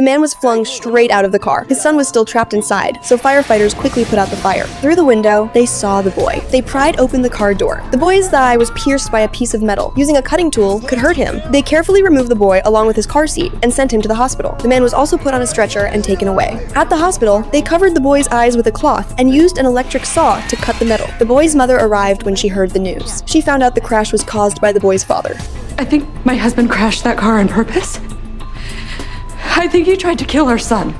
The man was flung straight out of the car. His son was still trapped inside, so firefighters quickly put out the fire. Through the window, they saw the boy. They pried open the car door. The boy's thigh was pierced by a piece of metal. Using a cutting tool could hurt him. They carefully removed the boy along with his car seat and sent him to the hospital. The man was also put on a stretcher and taken away. At the hospital, they covered the boy's eyes with a cloth and used an electric saw to cut the metal. The boy's mother arrived when she heard the news. She found out the crash was caused by the boy's father. I think my husband crashed that car on purpose. I think he tried to kill our son.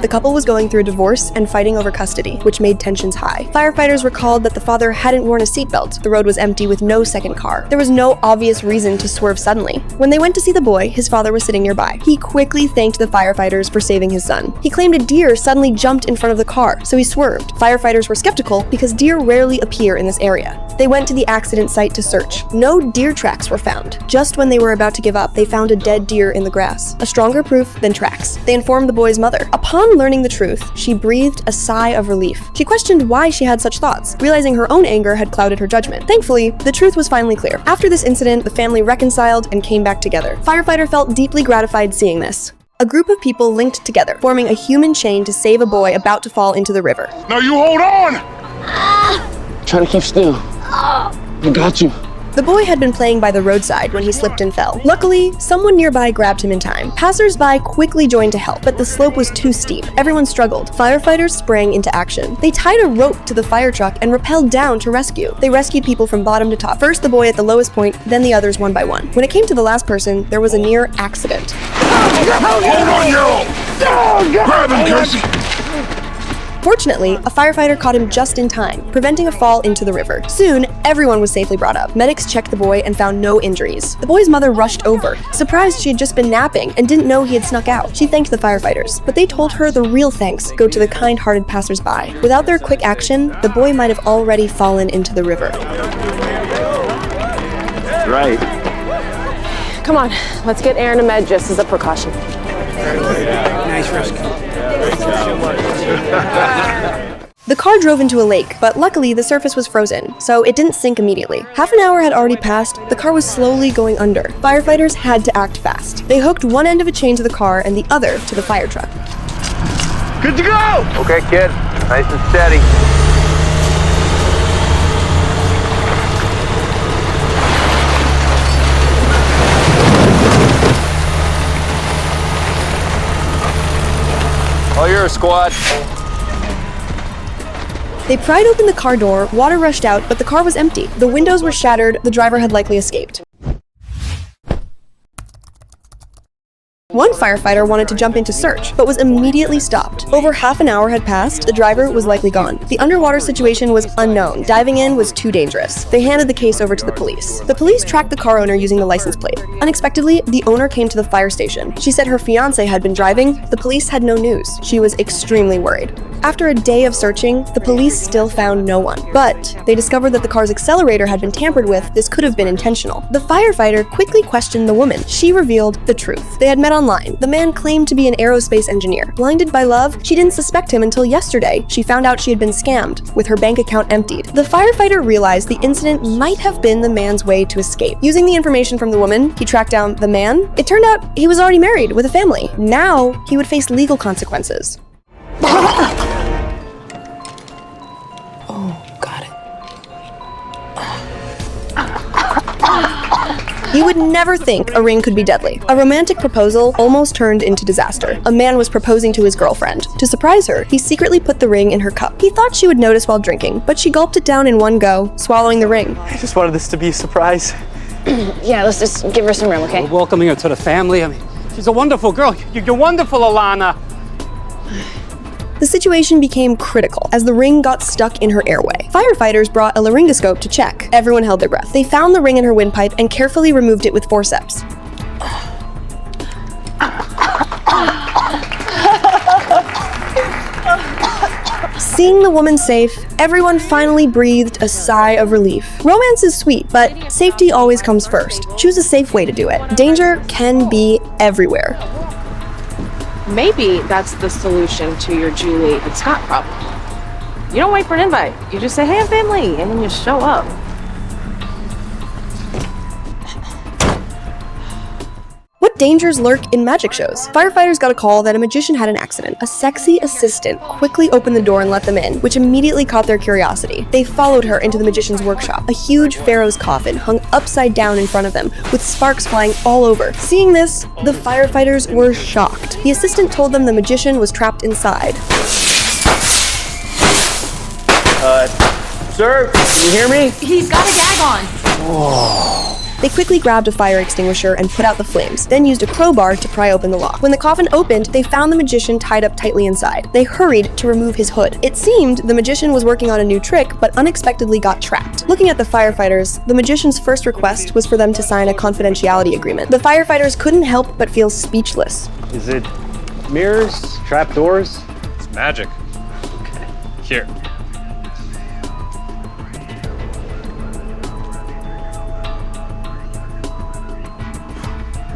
The couple was going through a divorce and fighting over custody, which made tensions high. Firefighters recalled that the father hadn't worn a seatbelt. The road was empty with no second car. There was no obvious reason to swerve suddenly. When they went to see the boy, his father was sitting nearby. He quickly thanked the firefighters for saving his son. He claimed a deer suddenly jumped in front of the car, so he swerved. Firefighters were skeptical because deer rarely appear in this area. They went to the accident site to search. No deer tracks were found. Just when they were about to give up, they found a dead deer in the grass. A stronger proof than tracks. They informed the boy's mother. Upon learning the truth, she breathed a sigh of relief. She questioned why she had such thoughts, realizing her own anger had clouded her judgment. Thankfully, the truth was finally clear. After this incident, the family reconciled and came back together. Firefighter felt deeply gratified seeing this. A group of people linked together, forming a human chain to save a boy about to fall into the river. Now you hold on! Try to keep still. I got you. The boy had been playing by the roadside when he slipped and fell. Luckily, someone nearby grabbed him in time. Passersby quickly joined to help, but the slope was too steep. Everyone struggled. Firefighters sprang into action. They tied a rope to the fire truck and rappelled down to rescue. They rescued people from bottom to top. First the boy at the lowest point, then the others one by one. When it came to the last person, there was a near accident. Hold on, yo! Grab him, Casey! Fortunately, a firefighter caught him just in time, preventing a fall into the river. Soon, everyone was safely brought up. Medics checked the boy and found no injuries. The boy's mother rushed over, surprised she had just been napping and didn't know he had snuck out. She thanked the firefighters, but they told her the real thanks go to the kind-hearted passersby. Without their quick action, the boy might have already fallen into the river. Right. Come on, let's get Aaron a med just as a precaution. Nice rescue. The car drove into a lake, but luckily the surface was frozen, so it didn't sink immediately. Half an hour had already passed, the car was slowly going under. Firefighters had to act fast. They hooked one end of a chain to the car and the other to the fire truck. Good to go! Okay, kid. Nice and steady. All yours, squad. They pried open the car door, water rushed out, but the car was empty. The windows were shattered, the driver had likely escaped. One firefighter wanted to jump in to search, but was immediately stopped. Over half an hour had passed, the driver was likely gone. The underwater situation was unknown. Diving in was too dangerous. They handed the case over to the police. The police tracked the car owner using the license plate. Unexpectedly, the owner came to the fire station. She said her fiancé had been driving. The police had no news. She was extremely worried. After a day of searching, the police still found no one. But they discovered that the car's accelerator had been tampered with. This could have been intentional. The firefighter quickly questioned the woman. She revealed the truth. They had met online. The man claimed to be an aerospace engineer. Blinded by love, she didn't suspect him until yesterday. She found out she had been scammed, with her bank account emptied. The firefighter realized the incident might have been the man's way to escape. Using the information from the woman, he tracked down the man. It turned out he was already married with a family. Now, he would face legal consequences. You would never think a ring could be deadly. A romantic proposal almost turned into disaster. A man was proposing to his girlfriend. To surprise her, he secretly put the ring in her cup. He thought she would notice while drinking, but she gulped it down in one go, swallowing the ring. I just wanted this to be a surprise. Yeah, let's just give her some room, okay? We're welcoming her to the family. I mean, she's a wonderful girl. You're wonderful, Alana. The situation became critical as the ring got stuck in her airway. Firefighters brought a laryngoscope to check. Everyone held their breath. They found the ring in her windpipe and carefully removed it with forceps. Seeing the woman safe, everyone finally breathed a sigh of relief. Romance is sweet, but safety always comes first. Choose a safe way to do it. Danger can be everywhere. Maybe that's the solution to your Julie and Scott problem. You don't wait for an invite. You just say, hey, I'm family, and then you show up. What dangers lurk in magic shows? Firefighters got a call that a magician had an accident. A sexy assistant quickly opened the door and let them in, which immediately caught their curiosity. They followed her into the magician's workshop. A huge pharaoh's coffin hung upside down in front of them, with sparks flying all over. Seeing this, the firefighters were shocked. The assistant told them the magician was trapped inside. Sir, can you hear me? He's got a gag on. They quickly grabbed a fire extinguisher and put out the flames, then used a crowbar to pry open the lock. When the coffin opened, they found the magician tied up tightly inside. They hurried to remove his hood. It seemed the magician was working on a new trick, but unexpectedly got trapped. Looking at the firefighters, the magician's first request was for them to sign a confidentiality agreement. The firefighters couldn't help but feel speechless. Is it mirrors, trapdoors? It's magic. Okay. Here.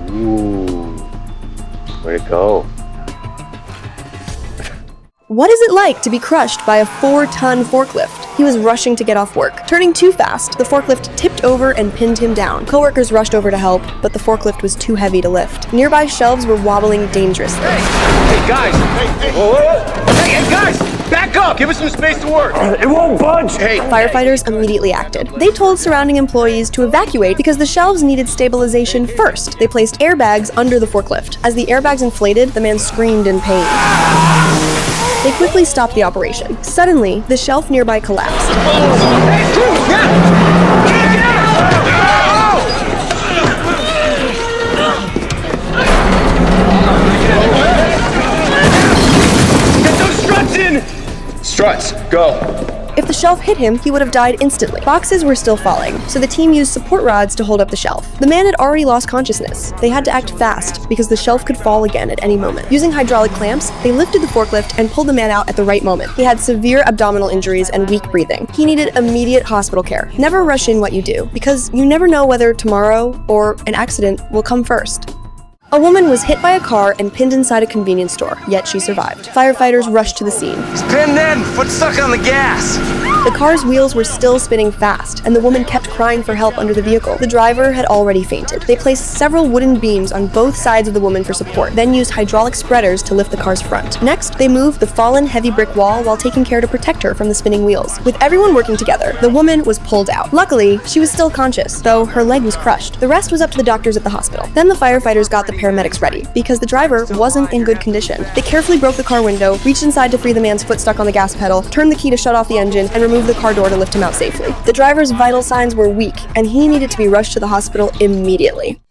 Ooh, where'd it go? What is it like to be crushed by a 4-ton forklift? He was rushing to get off work. Turning too fast, the forklift tipped over and pinned him down. Coworkers rushed over to help, but the forklift was too heavy to lift. Nearby shelves were wobbling dangerously. Hey, guys! Hey, guys! Back up! Give us some space to work! It won't budge! Hey! Firefighters immediately acted. They told surrounding employees to evacuate because the shelves needed stabilization first. They placed airbags under the forklift. As the airbags inflated, the man screamed in pain. They quickly stopped the operation. Suddenly, the shelf nearby collapsed. Get those struts in! Struts, go. If the shelf hit him, he would have died instantly. Boxes were still falling, so the team used support rods to hold up the shelf. The man had already lost consciousness. They had to act fast because the shelf could fall again at any moment. Using hydraulic clamps, they lifted the forklift and pulled the man out at the right moment. He had severe abdominal injuries and weak breathing. He needed immediate hospital care. Never rush in what you do, because you never know whether tomorrow or an accident will come first. A woman was hit by a car and pinned inside a convenience store, yet she survived. Firefighters rushed to the scene. He's pinned in, foot stuck on the gas. The car's wheels were still spinning fast, and the woman kept crying for help under the vehicle. The driver had already fainted. They placed several wooden beams on both sides of the woman for support, then used hydraulic spreaders to lift the car's front. Next, they moved the fallen heavy brick wall while taking care to protect her from the spinning wheels. With everyone working together, the woman was pulled out. Luckily, she was still conscious, though her leg was crushed. The rest was up to the doctors at the hospital. Then the firefighters got the paramedics ready, because the driver wasn't in good condition. They carefully broke the car window, reached inside to free the man's foot stuck on the gas pedal, turned the key to shut off the engine, and removed the car door to lift him out safely. The driver's vital signs were weak, and he needed to be rushed to the hospital immediately.